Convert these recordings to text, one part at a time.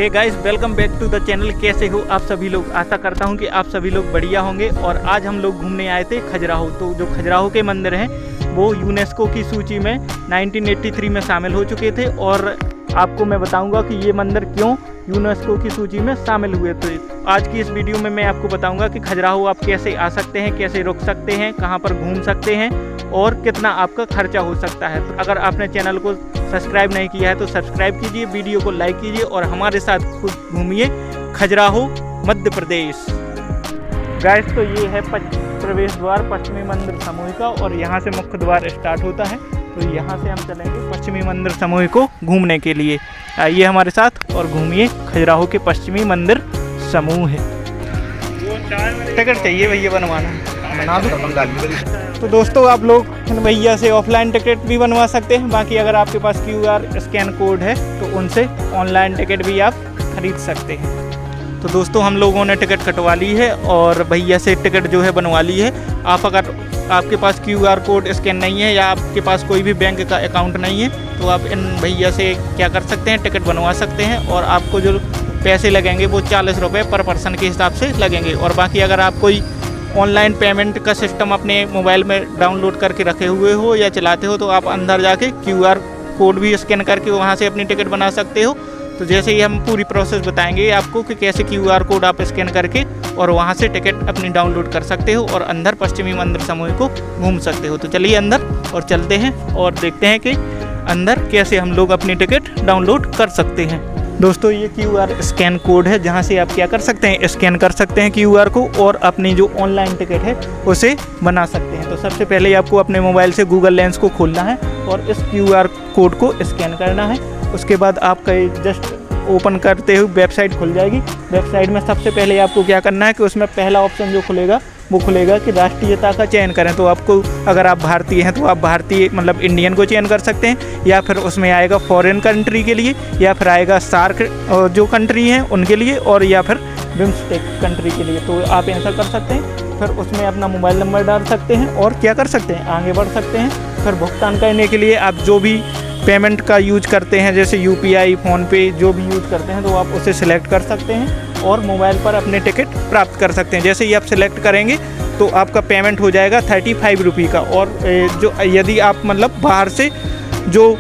Hey guys, welcome back to the channel. कैसे हो आप सभी लोग? आशा करता हूं कि आप सभी लोग बढ़िया होंगे। और आज हम लोग घूमने आए थे खजुराहो। तो जो खजुराहो के मंदिर हैं वो यूनेस्को की सूची में 1983 में शामिल हो चुके थे। और आपको मैं बताऊंगा कि ये मंदिर क्यों यूनेस्को की सूची में शामिल हुए थे। आज की इस वीडियो में मैं आपको बताऊंगा कि खजुराहो आप कैसे आ सकते हैं, कैसे रुक सकते हैं, कहाँ पर घूम सकते हैं और कितना आपका खर्चा हो सकता है। तो अगर आपने चैनल को सब्सक्राइब नहीं किया है तो सब्सक्राइब कीजिए, वीडियो को लाइक कीजिए और हमारे साथ घूमिए खजुराहो मध्य प्रदेश। गाइस, तो ये है प्रवेश द्वार पश्चिमी मंदिर समूह का और यहाँ से मुख्य द्वार स्टार्ट होता है। तो यहाँ से हम चलेंगे पश्चिमी मंदिर समूह को घूमने के लिए। आइए हमारे साथ और घूमिए खजुराहो के पश्चिमी मंदिर समूह है। टिकट चाहिए भैया, बना दो। तो दोस्तों, आप लोग भैया से ऑफलाइन टिकट भी बनवा सकते हैं। बाकी अगर आपके पास QR स्कैन कोड है तो उनसे ऑनलाइन टिकट भी आप खरीद सकते हैं। तो दोस्तों, हम लोगों ने टिकट कटवा ली है और भैया से टिकट जो है बनवा ली है। आप अगर आपके पास QR कोड स्कैन नहीं है या आपके पास कोई भी बैंक का अकाउंट नहीं है तो आप इन भैया से क्या कर सकते हैं, टिकट बनवा सकते हैं। और आपको जो पैसे लगेंगे वो 40 रुपये पर पर्सन के हिसाब से लगेंगे। और बाकी अगर आप कोई ऑनलाइन पेमेंट का सिस्टम अपने मोबाइल में डाउनलोड करके रखे हुए हो या चलाते हो तो आप अंदर जाके QR कोड भी स्कैन करके वहाँ से अपनी टिकट बना सकते हो। तो जैसे ही हम पूरी प्रोसेस बताएंगे आपको कि कैसे QR कोड आप स्कैन करके और वहाँ से टिकट अपनी डाउनलोड कर सकते हो और अंदर पश्चिमी मंदिर समूह को घूम सकते हो। तो चलिए अंदर और चलते हैं और देखते हैं कि अंदर कैसे हम लोग अपनी टिकट डाउनलोड कर सकते हैं। दोस्तों, ये QR स्कैन कोड है जहाँ से आप क्या कर सकते हैं, स्कैन कर सकते हैं QR को और अपनी जो ऑनलाइन टिकट है उसे बना सकते हैं। तो सबसे पहले आपको अपने मोबाइल से गूगल लेंस को खोलना है और इस QR कोड को स्कैन करना है। उसके बाद आपका जस्ट ओपन करते हुए वेबसाइट खुल जाएगी। वेबसाइट में सबसे पहले आपको क्या करना है कि उसमें पहला ऑप्शन जो खुलेगा वो खुलेगा कि राष्ट्रीयता का चयन करें। तो आपको, अगर आप भारतीय हैं तो आप भारतीय मतलब इंडियन को चयन कर सकते हैं, या फिर उसमें आएगा फॉरेन कंट्री के लिए, या फिर आएगा सार्क जो कंट्री हैं उनके लिए, और या फिर बिम्स्टेक कंट्री के लिए। तो आप आंसर कर सकते हैं। फिर उसमें अपना मोबाइल नंबर डाल सकते हैं और क्या कर सकते हैं, आगे बढ़ सकते हैं। फिर भुगतान करने के लिए आप जो भी पेमेंट का यूज करते हैं जैसे UPI, फ़ोनपे जो भी यूज़ करते हैं तो आप उसे सिलेक्ट कर सकते हैं और मोबाइल पर अपने टिकट प्राप्त कर सकते हैं। जैसे ही आप सिलेक्ट करेंगे तो आपका पेमेंट हो जाएगा 35 रुपये का। और जो यदि आप मतलब बाहर से जो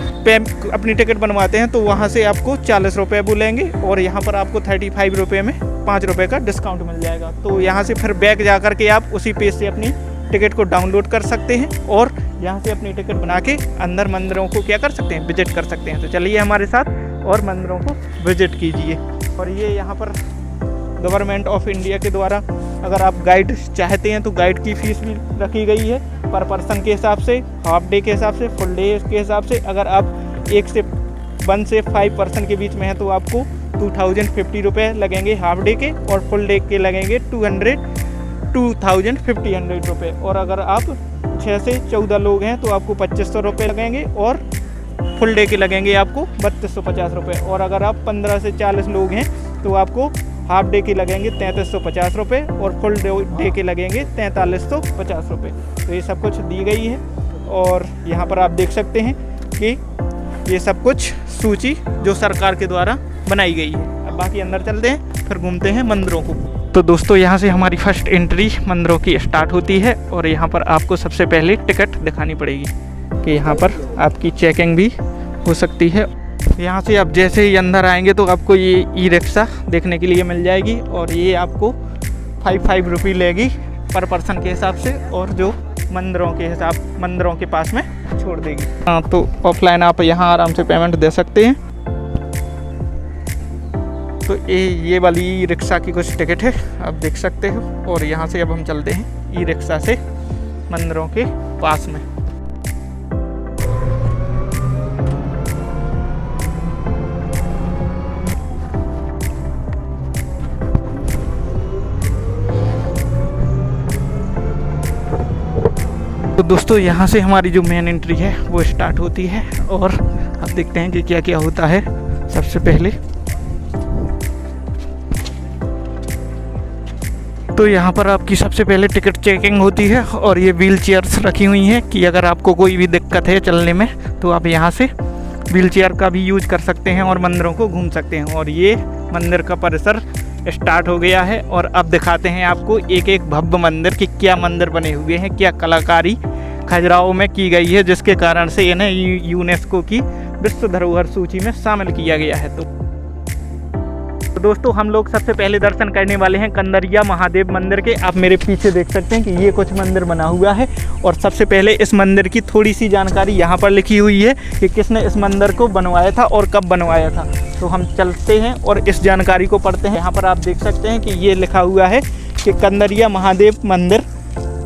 अपनी टिकट बनवाते हैं तो वहाँ से आपको 40 रुपये बोलेंगे और यहाँ पर आपको 35 रुपये में 5 रुपये का डिस्काउंट मिल जाएगा। तो यहाँ से फिर बैक जा कर के आप उसी पेज से अपनी टिकट को डाउनलोड कर सकते हैं और यहाँ से अपनी टिकट बना के अंदर मंदिरों को क्या कर सकते हैं, विजिट कर सकते हैं। तो चलिए हमारे साथ और मंदिरों को विजिट कीजिए। और ये यहाँ पर गवर्नमेंट ऑफ इंडिया के द्वारा अगर आप गाइड चाहते हैं तो गाइड की फ़ीस भी रखी गई है पर पर्सन के हिसाब से, हाफ डे के हिसाब से, फुल डे के हिसाब से। अगर आप 1 से 5 पर्सन के बीच में हैं तो आपको 2050 रुपये लगेंगे हाफ डे के, और फुल डे के लगेंगे 2500 रुपये। और अगर आप 6 से 14 लोग हैं तो आपको 2500 रुपये लगेंगे और फुल डे के लगेंगे आपको 3250 रुपये। और अगर आप 15 से 40 लोग हैं तो आपको हाफ डे के लगेंगे 3350 रुपये और फुल डे के लगेंगे 4350 रुपये। तो ये सब कुछ दी गई है और यहाँ पर आप देख सकते हैं कि ये सब कुछ सूची जो सरकार के द्वारा बनाई गई है। अब बाकी अंदर चलते हैं, फिर घूमते हैं मंदिरों को। तो दोस्तों, यहाँ से हमारी फर्स्ट एंट्री मंदिरों की स्टार्ट होती है और यहाँ पर आपको सबसे पहले टिकट दिखानी पड़ेगी कि यहाँ पर आपकी चेकिंग भी हो सकती है। यहाँ से आप जैसे ही अंदर आएंगे तो आपको ये ई-रिक्शा देखने के लिए मिल जाएगी और ये आपको 5 रुपये लेगी पर पर्सन के हिसाब से और जो मंदिरों के पास में छोड़ देगी। हाँ, तो ऑफलाइन आप यहाँ आराम से पेमेंट दे सकते हैं। तो ये वाली ई-रिक्शा की कुछ टिकट है, आप देख सकते हो। और यहाँ से अब हम चलते हैं ई-रिक्शा से मंदिरों के पास में। तो दोस्तों, यहाँ से हमारी जो मेन एंट्री है वो स्टार्ट होती है और आप देखते हैं कि क्या क्या होता है। सबसे पहले तो यहाँ पर आपकी सबसे पहले टिकट चेकिंग होती है और ये व्हील चेयर्स रखी हुई हैं कि अगर आपको कोई भी दिक्कत है चलने में तो आप यहाँ से व्हील चेयर का भी यूज कर सकते हैं और मंदिरों को घूम सकते हैं। और ये मंदिर का परिसर स्टार्ट हो गया है। और अब दिखाते हैं आपको एक एक भव्य मंदिर कि क्या मंदिर बने हुए हैं, क्या कलाकारी खजुराहो में की गई है, जिसके कारण से इन्हें यूनेस्को की विश्व धरोहर सूची में शामिल किया गया है। तो दोस्तों हम लोग सबसे पहले दर्शन करने वाले हैं कंदरिया महादेव मंदिर के। आप मेरे पीछे देख सकते हैं कि ये कुछ मंदिर बना हुआ है। और सबसे पहले इस मंदिर की थोड़ी सी जानकारी यहाँ पर लिखी हुई है कि किसने इस मंदिर को बनवाया था और कब बनवाया था। तो हम चलते हैं और इस जानकारी को पढ़ते हैं। यहाँ पर आप देख सकते हैं कि ये लिखा हुआ है कि कंदरिया महादेव मंदिर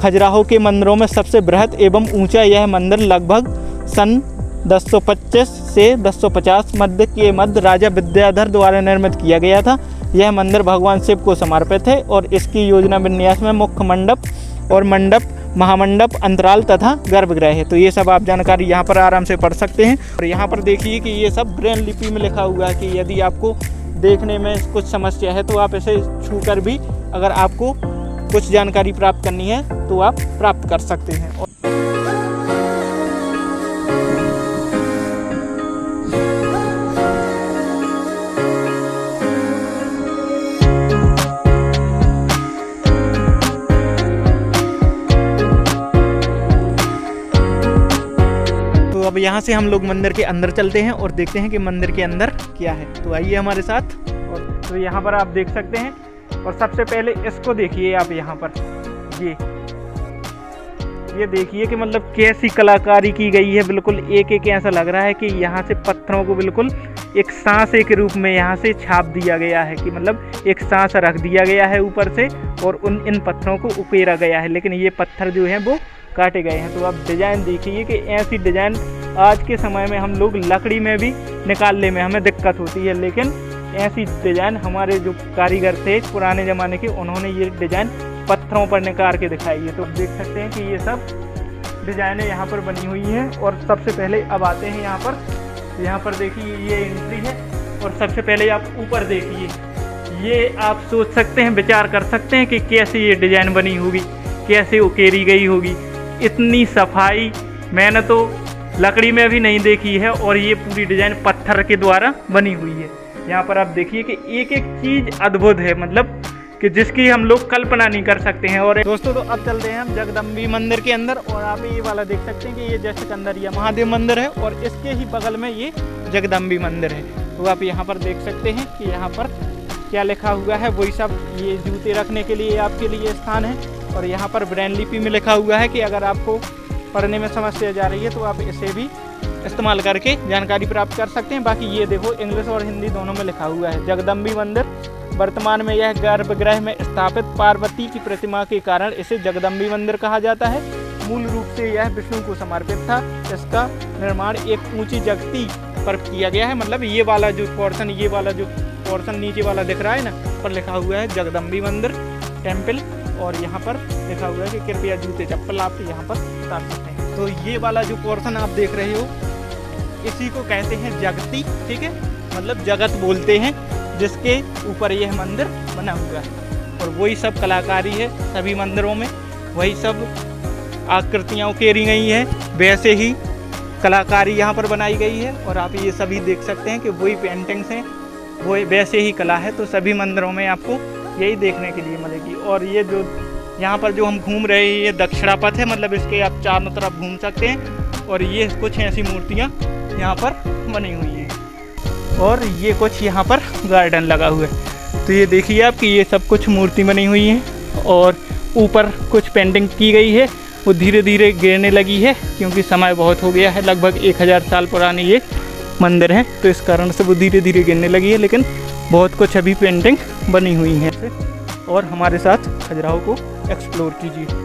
खजुराहो के मंदिरों में सबसे बृहद एवं ऊँचा यह मंदिर लगभग सन 1025 से 1050 मध्य राजा विद्याधर द्वारा निर्मित किया गया था। यह मंदिर भगवान शिव को समर्पित है और इसकी योजना विन्यास में मुख्य मंडप और मंडप, महामंडप, अंतराल तथा गर्भगृह है। तो ये सब आप जानकारी यहाँ पर आराम से पढ़ सकते हैं। और यहाँ पर देखिए कि ये सब ब्रेल लिपि में लिखा हुआ है कि यदि आपको देखने में कुछ समस्या है तो आप इसे छू कर भी अगर आपको कुछ जानकारी प्राप्त करनी है तो आप प्राप्त कर सकते हैं। अब यहाँ से हम लोग मंदिर के अंदर चलते हैं और देखते हैं कि मंदिर के अंदर क्या है। तो आइए हमारे साथ। और तो यहाँ पर आप देख सकते हैं और सबसे पहले इसको देखिए आप यहाँ पर ये देखिए कि मतलब कैसी कलाकारी की गई है। बिल्कुल एक एक ऐसा लग रहा है कि यहाँ से पत्थरों को बिल्कुल एक सांसे के रूप में यहाँ से छाप दिया गया है कि मतलब एक सांस रख दिया गया है ऊपर से और इन पत्थरों को उकेरा गया है। लेकिन ये पत्थर जो हैं वो काटे गए हैं। तो आप डिज़ाइन देखिए कि ऐसी डिज़ाइन आज के समय में हम लोग लकड़ी में भी निकालने में हमें दिक्कत होती है, लेकिन ऐसी डिज़ाइन हमारे जो कारीगर थे पुराने ज़माने के, उन्होंने ये डिज़ाइन पत्थरों पर निकाल के दिखाई है। तो आप देख सकते हैं कि ये सब डिज़ाइनें यहाँ पर बनी हुई हैं। और सबसे पहले अब आते हैं यहाँ पर देखिए ये एंट्री है। और सबसे पहले आप ऊपर देखिए, ये आप सोच सकते हैं, विचार कर सकते हैं कि कैसे ये डिज़ाइन बनी होगी, कैसे उकेरी गई होगी। इतनी सफाई मैंने तो लकड़ी में भी नहीं देखी है और ये पूरी डिज़ाइन पत्थर के द्वारा बनी हुई है। यहाँ पर आप देखिए कि एक एक चीज़ अद्भुत है, मतलब कि जिसकी हम लोग कल्पना नहीं कर सकते हैं। और दोस्तों तो अब चलते हैं हम जगदम्बी मंदिर के अंदर। और आप ये वाला देख सकते हैं कि ये जैसे कंदरिया महादेव मंदिर है और इसके ही बगल में ये जगदम्बी मंदिर है। तो आप यहाँ पर देख सकते हैं कि यहाँ पर क्या लिखा हुआ है, वही सब ये जूते रखने के लिए आपके लिए स्थान है। और यहाँ पर ब्रेल लिपि में लिखा हुआ है कि अगर आपको पढ़ने में समस्या जा रही है तो आप इसे भी इस्तेमाल करके जानकारी प्राप्त कर सकते हैं। बाकी ये देखो इंग्लिश और हिंदी दोनों में लिखा हुआ है। जगदम्बी मंदिर वर्तमान में यह गर्भगृह में स्थापित पार्वती की प्रतिमा के कारण इसे जगदम्बी मंदिर कहा जाता है। मूल रूप से यह विष्णु को समर्पित था। इसका निर्माण एक ऊंची जगती पर किया गया है। मतलब ये वाला जो पोर्शन नीचे वाला दिख रहा है ना, पर लिखा हुआ है जगदम्बी मंदिर टेम्पल। और यहाँ पर लिखा हुआ है कि कृपया जूते चप्पल आप यहाँ पर उतार सकते हैं। तो ये वाला जो पोर्शन आप देख रहे हो इसी को कहते हैं जगती, ठीक है, मतलब जगत बोलते हैं, जिसके ऊपर यह मंदिर बना हुआ है। और वही सब कलाकारी है सभी मंदिरों में, वही सब आकृतियाँ उकेरी गई हैं, वैसे ही कलाकारी यहाँ पर बनाई गई है। और आप ये सभी देख सकते हैं कि वही पेंटिंग्स हैं, वो वैसे ही कला है। तो सभी मंदिरों में आपको यही देखने के लिए मिलेगी। और ये जो यहाँ पर जो हम घूम रहे हैं ये दक्षिणा पथ है, मतलब इसके आप चारों तरफ घूम सकते हैं। और ये कुछ ऐसी मूर्तियाँ यहाँ पर बनी हुई हैं और ये कुछ यहाँ पर गार्डन लगा हुआ है। तो ये देखिए आप कि ये सब कुछ मूर्ति बनी हुई हैं और ऊपर कुछ पेंटिंग की गई है, वो धीरे धीरे गिरने लगी है क्योंकि समय बहुत हो गया है। लगभग 1000 साल पुरानी ये मंदिर है, तो इस कारण से वो धीरे धीरे गिरने लगी है, लेकिन बहुत कुछ अभी पेंटिंग बनी हुई है। और हमारे साथ खजुराहो को एक्सप्लोर कीजिए।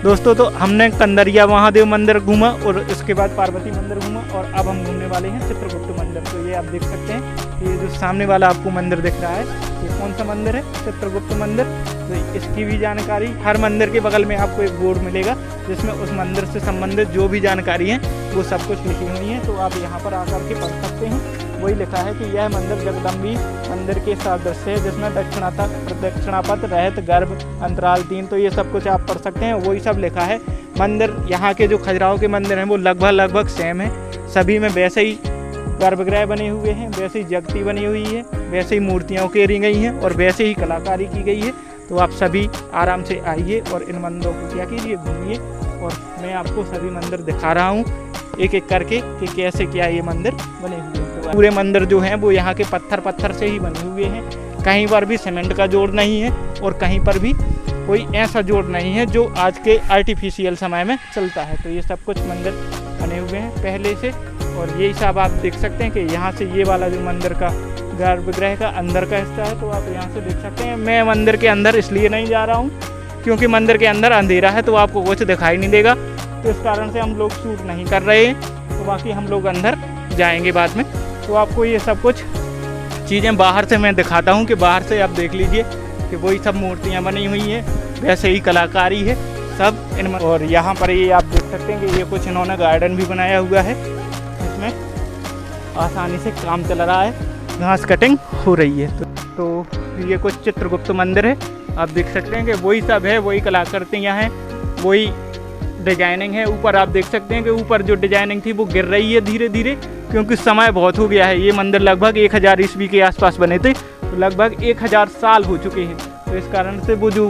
दोस्तों तो हमने कंदरिया महादेव मंदिर घूमा और इसके बाद पार्वती मंदिर घूमा और अब हम घूमने वाले हैं चित्रगुप्त मंदिर। तो ये आप देख सकते हैं कि ये जो सामने वाला आपको मंदिर दिख रहा है ये कौन सा मंदिर है, चित्रगुप्त मंदिर। तो इसकी भी जानकारी हर मंदिर के बगल में आपको एक बोर्ड मिलेगा जिसमें उस मंदिर से संबंधित जो भी जानकारी है वो सब कुछ लिखी हुई है। तो आप यहाँ पर आकर के पढ़ सकते हैं, वही लिखा है कि यह मंदिर जगदम्बी मंदिर के सादृश्य है, जिसमें दक्षिणापथ रहित गर्भ अंतराल 3, तो ये सब कुछ आप पढ़ सकते हैं, वही सब लिखा है। मंदिर यहाँ के जो खजुराहो के मंदिर हैं वो लगभग सेम है, सभी में वैसे ही गर्भगृह बने हुए हैं, वैसे ही जगती बनी हुई है, वैसे ही मूर्तियाँ उकेरी गई हैं और वैसे ही कलाकारी की गई है। तो आप सभी आराम से आइए और इन मंदिरों को क्या कीजिए, घूमिए, और मैं आपको सभी मंदिर दिखा रहा हूँ एक एक करके कि कैसे क्या ये मंदिर बने हुए हैं। तो पूरे मंदिर जो हैं वो यहाँ के पत्थर से ही बने हुए हैं, कहीं पर भी सीमेंट का जोड़ नहीं है और कहीं पर भी कोई ऐसा जोड़ नहीं है जो आज के आर्टिफिशियल समय में चलता है। तो ये सब कुछ मंदिर बने हुए हैं पहले से, और यही सब आप देख सकते हैं कि यहाँ से ये वाला जो मंदिर का गर्भगृह का अंदर का हिस्सा है, तो आप यहाँ से देख सकते हैं। मैं मंदिर के अंदर इसलिए नहीं जा रहा हूँ क्योंकि मंदिर के अंदर अंधेरा है, तो आपको कुछ दिखाई नहीं देगा, तो इस कारण से हम लोग शूट नहीं कर रहे हैं। तो बाकी हम लोग अंदर जाएंगे बाद में, तो आपको ये सब कुछ चीज़ें बाहर से मैं दिखाता हूँ कि बाहर से आप देख लीजिए कि वही सब मूर्तियाँ बनी हुई हैं, वैसे ही कलाकारी है सब इन। और यहाँ पर ये आप देख सकते हैं कि ये कुछ इन्होंने गार्डन भी बनाया हुआ है, इसमें आसानी से काम चल रहा है, घास कटिंग हो रही है। तो ये कुछ चित्रगुप्त मंदिर है, आप देख सकते हैं कि वही सब है, वही कलाकृतियाँ हैं, वही डिजाइनिंग है। ऊपर आप देख सकते हैं कि ऊपर जो डिजाइनिंग थी वो गिर रही है धीरे धीरे, क्योंकि समय बहुत हो गया है। ये मंदिर लगभग 1000 ईस्वी के आसपास बने थे, तो लगभग 1000 साल हो चुके हैं। तो इस कारण से वो जो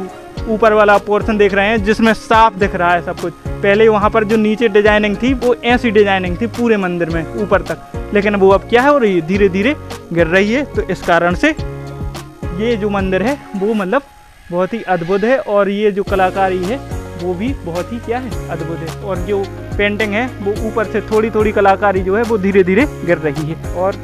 ऊपर वाला पोर्शन देख रहे हैं जिसमें साफ दिख रहा है सब कुछ, पहले वहाँ पर जो नीचे डिजाइनिंग थी वो ऐसी डिजाइनिंग थी पूरे मंदिर में ऊपर तक, लेकिन वो अब क्या है हो रही है, धीरे धीरे गिर रही है। तो इस कारण से ये जो मंदिर है वो मतलब बहुत ही अद्भुत है, और ये जो कलाकारी है वो भी बहुत ही क्या है, अद्भुत है। और जो पेंटिंग है वो ऊपर से थोड़ी कलाकारी जो है वो धीरे धीरे गिर रही है, और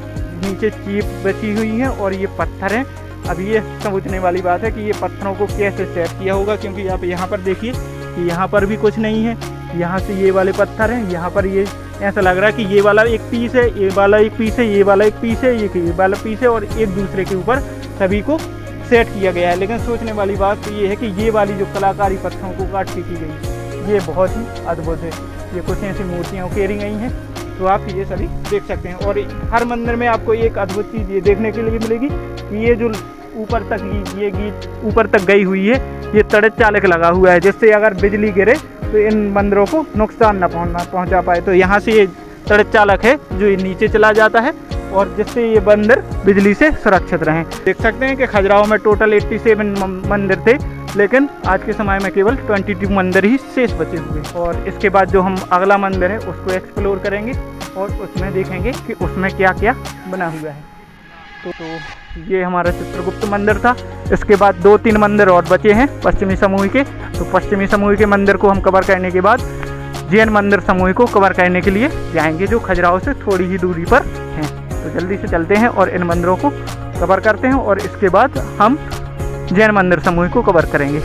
नीचे चीप बची हुई है, और ये पत्थर हैं। अब ये समझने वाली बात है कि ये पत्थरों को कैसे सेट किया होगा, क्योंकि आप यहाँ पर देखिए कि यहाँ पर भी कुछ नहीं है, यहाँ से ये वाले पत्थर हैं, यहाँ पर ये ऐसा लग रहा है कि ये वाला एक पीस है, ये वाला एक पीस है, ये वाला एक पीस है, ये वाला पीस है, और एक दूसरे के ऊपर सभी को सेट किया गया है। लेकिन सोचने वाली बात तो ये है कि ये वाली जो कलाकारी पत्थरों को काट के की गई, ये बहुत ही अद्भुत है। ये कुछ ऐसी मूर्तियाँ उकेरी गई हैं, तो आप ये सभी देख सकते हैं। और हर मंदिर में आपको एक अद्भुत चीज़ ये देखने के लिए मिलेगी कि ये जो ऊपर तक ये गीत ऊपर तक गई हुई है, ये तड़क चालक लगा हुआ है, जिससे अगर बिजली गिरे तो इन मंदिरों को नुकसान न पहुंचा पाए। तो यहाँ से ये तड़क चालक है जो ये नीचे चला जाता है, और जिससे ये मंदिर बिजली से सुरक्षित रहें। देख सकते हैं कि खजुराहो में टोटल 87 मंदिर थे, लेकिन आज के समय में केवल 22 मंदिर ही शेष बचे हुए। और इसके बाद जो हम अगला मंदिर है उसको एक्सप्लोर करेंगे और उसमें देखेंगे कि उसमें क्या क्या बना हुआ है। तो ये हमारा चित्रगुप्त मंदिर था। इसके बाद 2-3 मंदिर और बचे हैं पश्चिमी समूह के। तो पश्चिमी समूह के मंदिर को हम कवर करने के बाद जैन मंदिर समूह को कवर करने के लिए जाएंगे, जो खजुराहो से थोड़ी ही दूरी पर हैं। तो जल्दी से चलते हैं और इन मंदिरों को कवर करते हैं, और इसके बाद हम जैन मंदिर समूह को कवर करेंगे।